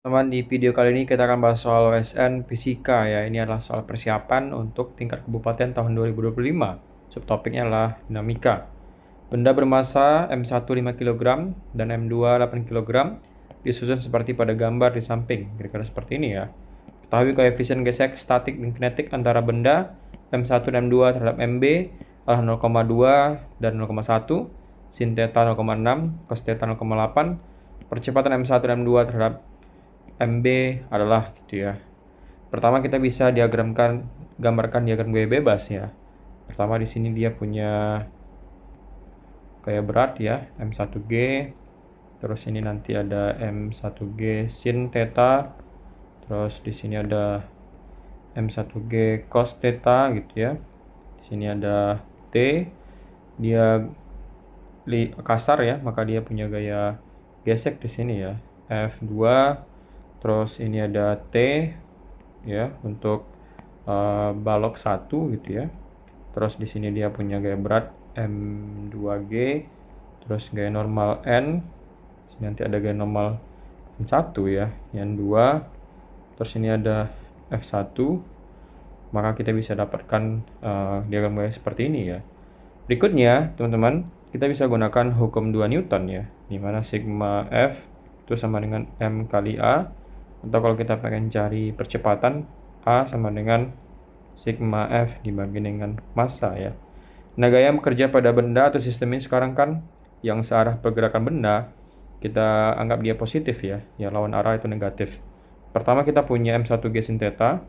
Teman, di video kali ini kita akan bahas soal OSN Fisika ya. Ini adalah soal persiapan untuk tingkat kabupaten tahun 2025. Subtopiknya adalah dinamika. Benda bermasa M1 5 kg dan M2 8 kg disusun seperti pada gambar di samping. Kira-kira seperti ini ya. Ketahui koefisien gesek, statik, dan kinetik antara benda M1 dan M2 terhadap MB adalah 0,2 dan 0,1, sin theta 0,6, cos theta 0,8. Percepatan M1 dan M2 terhadap MB adalah gitu ya. Pertama kita bisa gambarkan diagram gaya bebas ya. Pertama di sini dia punya gaya berat ya, M1G. Terus ini nanti ada M1G sin theta. Terus di sini ada M1G cos theta gitu ya. Di sini ada T. Dia kasar ya, maka dia punya gaya gesek di sini ya. F2. Terus ini ada T ya untuk balok 1 gitu ya. Terus di sini dia punya gaya berat M2G, terus gaya normal N. Sini nanti ada gaya normal N1 ya, N2. Terus ini ada F1. Maka kita bisa dapatkan diagram gaya seperti ini ya. Berikutnya, teman-teman, kita bisa gunakan hukum 2 Newton ya, di mana sigma F itu sama dengan M kali A. Atau kalau kita pengen cari percepatan, A sama dengan sigma F dibagi dengan massa ya. Nah, gaya bekerja pada benda atau sistem ini sekarang kan yang searah pergerakan benda, kita anggap dia positif ya. Ya, lawan arah itu negatif. Pertama kita punya M1G sin theta.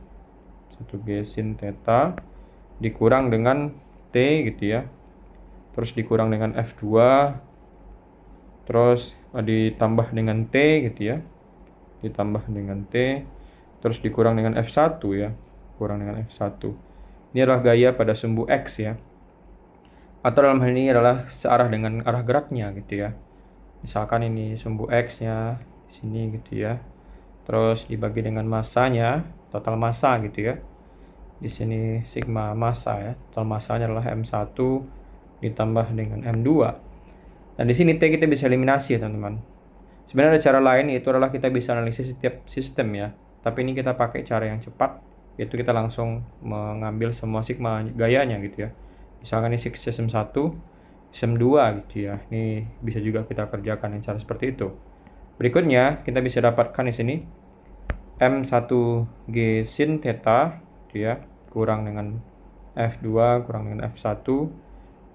1G sin theta dikurang dengan T gitu ya. Terus dikurang dengan F2. Terus ditambah dengan T gitu ya. Ditambah dengan T, terus dikurang dengan F1 ya, kurang dengan F1. Ini adalah gaya pada sumbu X ya, atau dalam hal ini adalah searah dengan arah geraknya gitu ya. Misalkan ini sumbu X-nya di sini gitu ya, terus dibagi dengan massanya, total massa gitu ya. Di sini sigma massa ya, total massanya adalah M1 ditambah dengan M2. Dan di sini T kita bisa eliminasi ya teman-teman. Sebenarnya ada cara lain, yaitu adalah kita bisa analisis setiap sistem ya. Tapi ini kita pakai cara yang cepat, yaitu kita langsung mengambil semua sigma gayanya gitu ya. Misalkan ini sistem 1, sistem 2 gitu ya. Ini bisa juga kita kerjakan dengan cara seperti itu. Berikutnya, kita bisa dapatkan di sini M1G sin theta gitu ya, kurang dengan F2 kurang dengan F1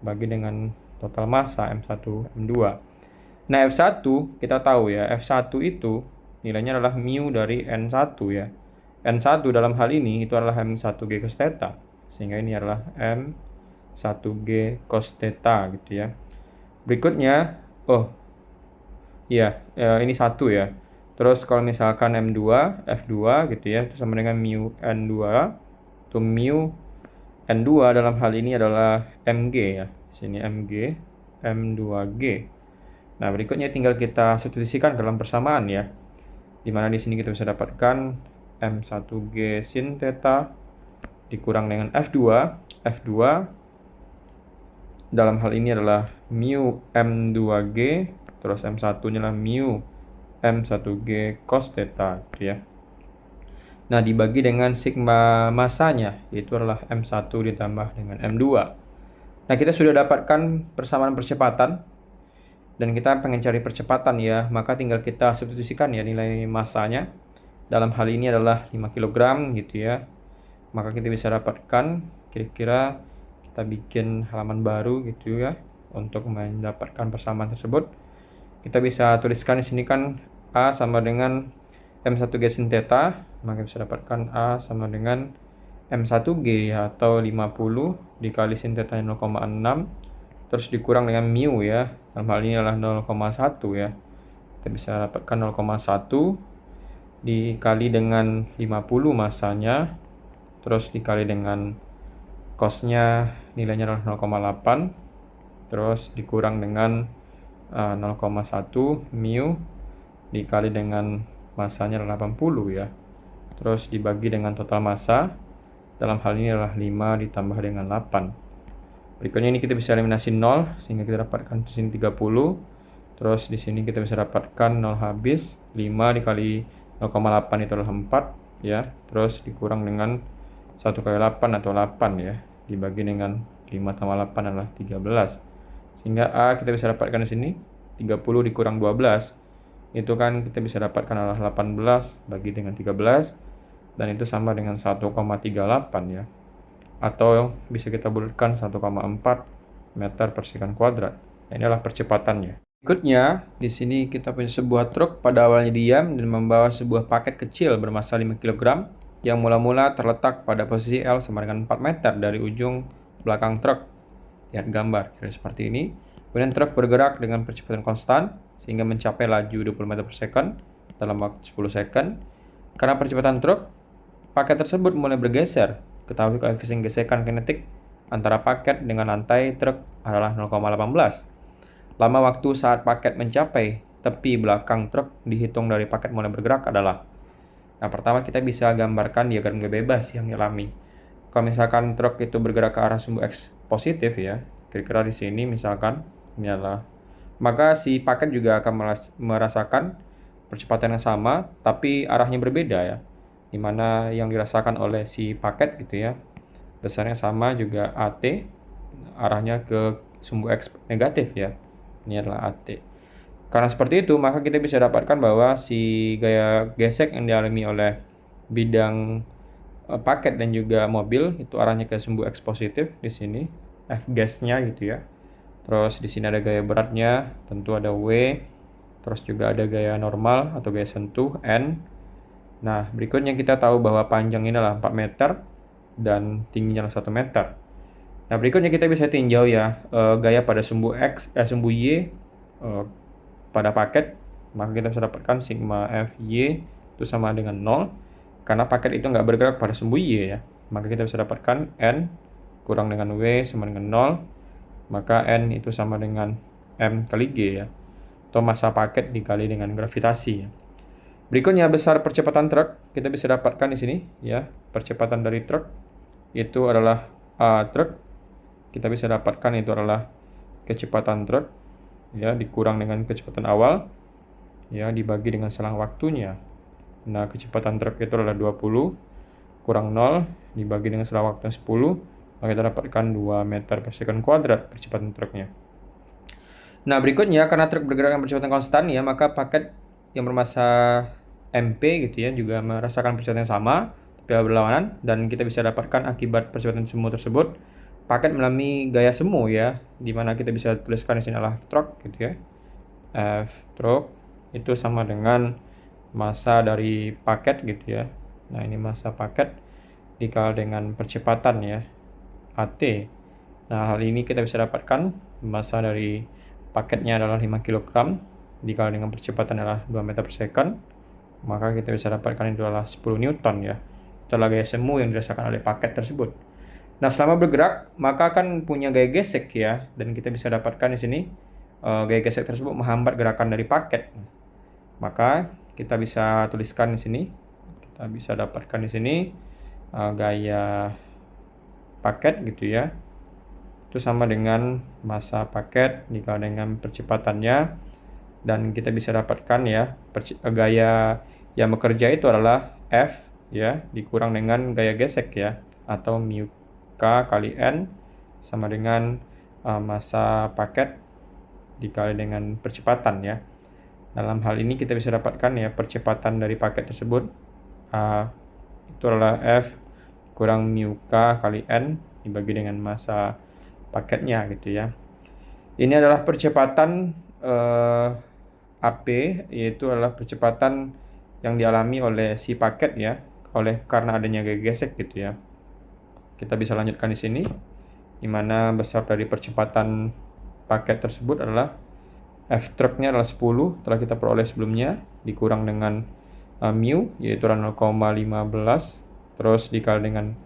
bagi dengan total massa M1 M2. Nah, F1 kita tahu ya, F1 itu nilainya adalah mu dari N1 ya. N1 dalam hal ini itu adalah M1G cos theta. Sehingga ini adalah M1G cos theta gitu ya. Berikutnya, ini 1 ya. Terus kalau misalkan M2, F2 gitu ya, itu sama dengan mu N2. Itu mu N2 dalam hal ini adalah Mg ya. Sini Mg, M2G. Nah, berikutnya tinggal kita substitusikan ke dalam persamaan ya. Dimana di sini kita bisa dapatkan M1G sin theta dikurang dengan F2. F2 dalam hal ini adalah mu M2G, terus M1-nya adalah mu M1G cos theta gitu ya. Nah, dibagi dengan sigma massanya, yaitu adalah M1 ditambah dengan M2. Nah, kita sudah dapatkan persamaan percepatan. Dan kita pengen cari percepatan ya, maka tinggal kita substitusikan ya nilai massanya. Dalam hal ini adalah 5 kg gitu ya. Maka kita bisa dapatkan, kira-kira kita bikin halaman baru gitu ya, untuk mendapatkan persamaan tersebut. Kita bisa tuliskan di sini kan A sama dengan M1G sin theta, maka bisa dapatkan A sama dengan M1G atau 50 dikali sin theta 0,6. Terus dikurang dengan mu ya, dalam hal ini adalah 0,1 ya. Kita bisa dapatkan 0,1 dikali dengan 50 massanya, terus dikali dengan cosnya nilainya adalah 0,8, terus dikurang dengan 0,1 mu dikali dengan massanya adalah 80 ya. Terus dibagi dengan total massa, dalam hal ini adalah 5 ditambah dengan 8. Berikutnya ini kita bisa eliminasi 0 sehingga kita dapatkan di sini 30. Terus di sini kita bisa dapatkan 0 habis, 5 dikali 0,8 itu adalah 4 ya, terus dikurang dengan 1 kali 8 atau 8 ya, dibagi dengan 5 tambah 8 adalah 13. Sehingga A kita bisa dapatkan di sini 30 dikurang 12 itu kan kita bisa dapatkan adalah 18 bagi dengan 13 dan itu sama dengan 1,38 ya. Atau bisa kita bulatkan 1,4 meter per sekon kuadrat. Nah, ini adalah percepatannya. Berikutnya, di sini kita punya sebuah truk pada awalnya diam dan membawa sebuah paket kecil bermassa 5 kg yang mula-mula terletak pada posisi L sama dengan 4 meter dari ujung belakang truk. Lihat gambar, kira seperti ini. Kemudian truk bergerak dengan percepatan konstan sehingga mencapai laju 20 meter per second dalam waktu 10 second. Karena percepatan truk, paket tersebut mulai bergeser. Ketahui koefisien gesekan kinetik antara paket dengan lantai truk adalah 0,18. Lama waktu saat paket mencapai tepi belakang truk dihitung dari paket mulai bergerak adalah. Nah, pertama kita bisa gambarkan diagram gaya bebas yang dialami. Kalau misalkan truk itu bergerak ke arah sumbu X positif ya, kira-kira di sini misalkan ini adalah, maka si paket juga akan merasakan percepatan yang sama, tapi arahnya berbeda ya. Dimana yang dirasakan oleh si paket gitu ya, besarnya sama juga AT, arahnya ke sumbu X negatif ya. Ini adalah AT. Karena seperti itu, maka kita bisa dapatkan bahwa si gaya gesek yang dialami oleh bidang paket dan juga mobil itu arahnya ke sumbu X positif di sini, F gasnya gitu ya. Terus di sini ada gaya beratnya, tentu ada W. Terus juga ada gaya normal atau gaya sentuh N. Nah, berikutnya kita tahu bahwa panjang ini adalah 4 meter dan tingginya adalah 1 meter. Nah, berikutnya kita bisa tinjau ya gaya pada sumbu sumbu Y pada paket, maka kita bisa dapatkan sigma Fy itu sama dengan 0 karena paket itu nggak bergerak pada sumbu Y ya. Maka kita bisa dapatkan N kurang dengan W sama dengan 0, maka N itu sama dengan M kali G ya, atau massa paket dikali dengan gravitasi ya. Berikutnya besar percepatan truk, kita bisa dapatkan di sini ya, percepatan dari truk itu adalah A truk. Kita bisa dapatkan itu adalah kecepatan truk ya dikurang dengan kecepatan awal ya dibagi dengan selang waktunya. Nah, kecepatan truk itu adalah 20 kurang 0 dibagi dengan selang waktu 10, maka kita dapatkan 2 meter per sekon kuadrat percepatan truknya. Nah, berikutnya karena truk bergerak dengan percepatan konstan ya, maka paket yang bermassa MP gitu ya juga merasakan percepatan yang sama tapi berlawanan, dan kita bisa dapatkan akibat percepatan semu tersebut paket mengalami gaya semu ya, dimana kita bisa tuliskan di sini adalah F truk gitu ya. F truk itu sama dengan massa dari paket gitu ya. Nah, ini massa paket dikali dengan percepatan ya, AT. Nah, hal ini kita bisa dapatkan massa dari paketnya adalah 5 kg dikali dengan percepatan adalah 2 meter per second, maka kita bisa dapatkan itu adalah 10 Newton ya. Itu adalah gaya semu yang dirasakan oleh paket tersebut. Nah, selama bergerak, maka akan punya gaya gesek ya, dan kita bisa dapatkan di sini gaya gesek tersebut menghambat gerakan dari paket. Maka kita bisa tuliskan di sini, kita bisa dapatkan di sini gaya paket gitu ya. Itu sama dengan massa paket dikali dengan percepatannya, dan kita bisa dapatkan ya gaya yang bekerja itu adalah F ya dikurang dengan gaya gesek ya, atau mu K kali N sama dengan massa paket dikali dengan percepatan ya. Dalam hal ini kita bisa dapatkan ya percepatan dari paket tersebut itu adalah F kurang mu K kali N dibagi dengan massa paketnya gitu ya. Ini adalah percepatan AP, yaitu adalah percepatan yang dialami oleh si paket ya, karena adanya gaya gesek gitu ya. Kita bisa lanjutkan di sini, di mana besar dari percepatan paket tersebut adalah F truknya adalah 10 telah kita peroleh sebelumnya dikurang dengan mu yaitu 0,15 terus dikali dengan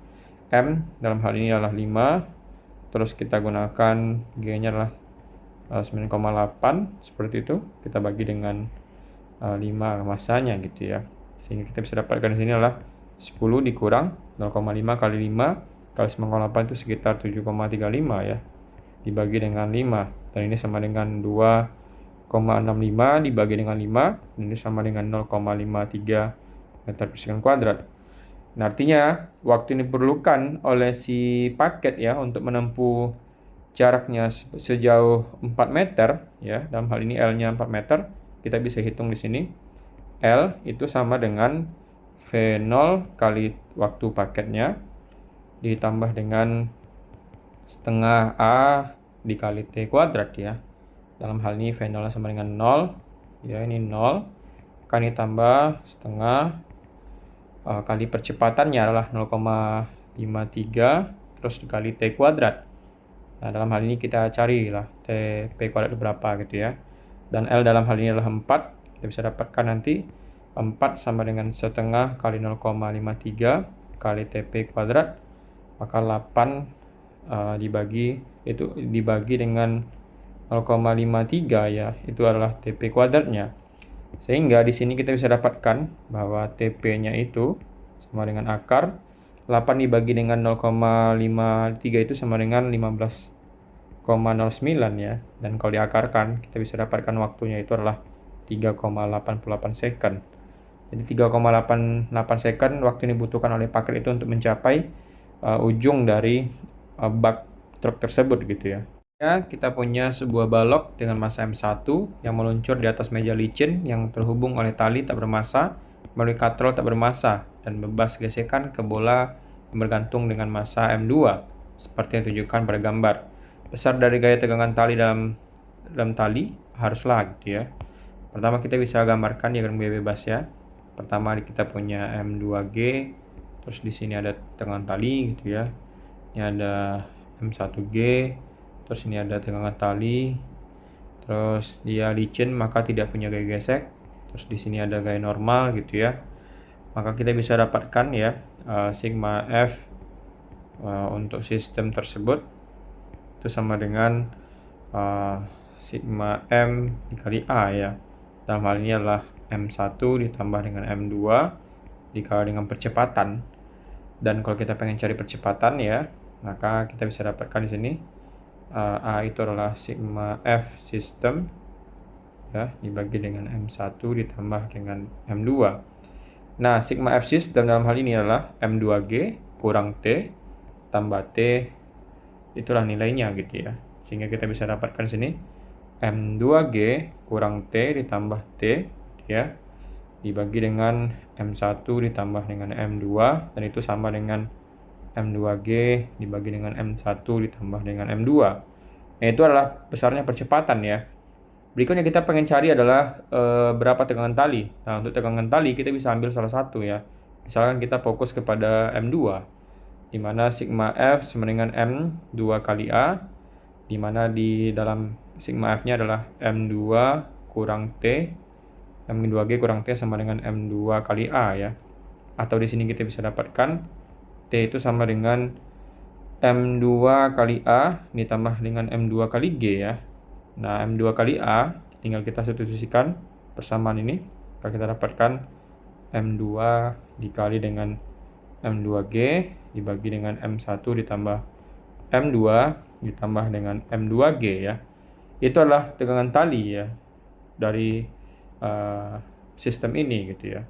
M, dalam hal ini adalah 5, terus kita gunakan G-nya adalah 9,8 seperti itu, kita bagi dengan 5 massanya gitu ya, sehingga kita bisa dapatkan di sini adalah 10 dikurang 0,5 kali 5 kali 9,8 itu sekitar 7,35 ya, dibagi dengan 5, dan ini sama dengan 2 0,65 dibagi dengan 5, ini sama dengan 0,53 meter persegi kuadrat. Nah, artinya waktu ini diperlukan oleh si paket ya untuk menempuh jaraknya sejauh 4 meter ya. Dalam hal ini L-nya 4 meter. Kita bisa hitung di sini. L itu sama dengan V0 kali waktu paketnya ditambah dengan setengah A dikali T kuadrat ya. Dalam hal ini V0 sama dengan 0. Ya, ini 0. Akan ditambah setengah kali percepatannya adalah 0,53 terus dikali T kuadrat. Nah, dalam hal ini kita carilah TP kuadrat itu berapa gitu ya. Dan L dalam hal ini adalah 4. Kita bisa dapatkan nanti 4 sama dengan setengah kali 0,53 kali TP kuadrat. Maka 8 dibagi dengan 0,53 ya. Itu adalah TP kuadratnya. Sehingga di sini kita bisa dapatkan bahwa TP-nya itu sama dengan akar 8 dibagi dengan 0,53 itu sama dengan 15,09 ya. Dan kalau diakarkan kita bisa dapatkan waktunya itu adalah 3,88 second. Jadi 3,88 second waktu yang dibutuhkan oleh paket itu untuk mencapai ujung dari bak truk tersebut gitu ya. Ya, kita punya sebuah balok dengan massa M1 yang meluncur di atas meja licin yang terhubung oleh tali tak bermassa melalui katrol tak bermassa dan bebas gesekan ke bola yang bergantung dengan massa M2 seperti yang ditunjukkan pada gambar. Besar dari gaya tegangan tali dalam tali haruslah gitu ya. Pertama kita bisa gambarkan diagram gaya bebas ya. Pertama kita punya M2G, terus di sini ada tegangan tali gitu ya. Ini ada M1G, terus ini ada tegangan tali, terus dia licin maka tidak punya gaya gesek, terus di sini ada gaya normal gitu ya. Maka kita bisa dapatkan ya sigma F untuk sistem tersebut itu sama dengan sigma M dikali A ya. Dalam hal ini adalah M1 ditambah dengan M2 dikali dengan percepatan. Dan kalau kita pengen cari percepatan ya, maka kita bisa dapatkan di sini A itu adalah sigma F sistem ya dibagi dengan M1 ditambah dengan M2. Nah, sigma F sistem dalam hal ini adalah M2G kurang T tambah T, itulah nilainya gitu ya. Sehingga kita bisa dapatkan di sini M2G kurang T ditambah T ya dibagi dengan M1 ditambah dengan M2 dan itu sama dengan M2G dibagi dengan M1 ditambah dengan M2. Nah, itu adalah besarnya percepatan ya. Berikutnya kita pengen cari adalah berapa tegangan tali. Nah, untuk tegangan tali kita bisa ambil salah satu ya. Misalkan kita fokus kepada M2, di mana sigma F sama dengan M2 kali A, di mana di dalam sigma F-nya adalah M2 kurang T, M2G kurang T sama dengan M2 kali A ya. Atau di sini kita bisa dapatkan T itu sama dengan M2 kali A ditambah dengan M2 kali G ya. Nah, M2 kali A tinggal kita substitusikan persamaan ini. Maka kita dapatkan M2 dikali dengan M2G dibagi dengan M1 ditambah M2 ditambah dengan M2G ya. Itu adalah tegangan tali ya dari sistem ini gitu ya.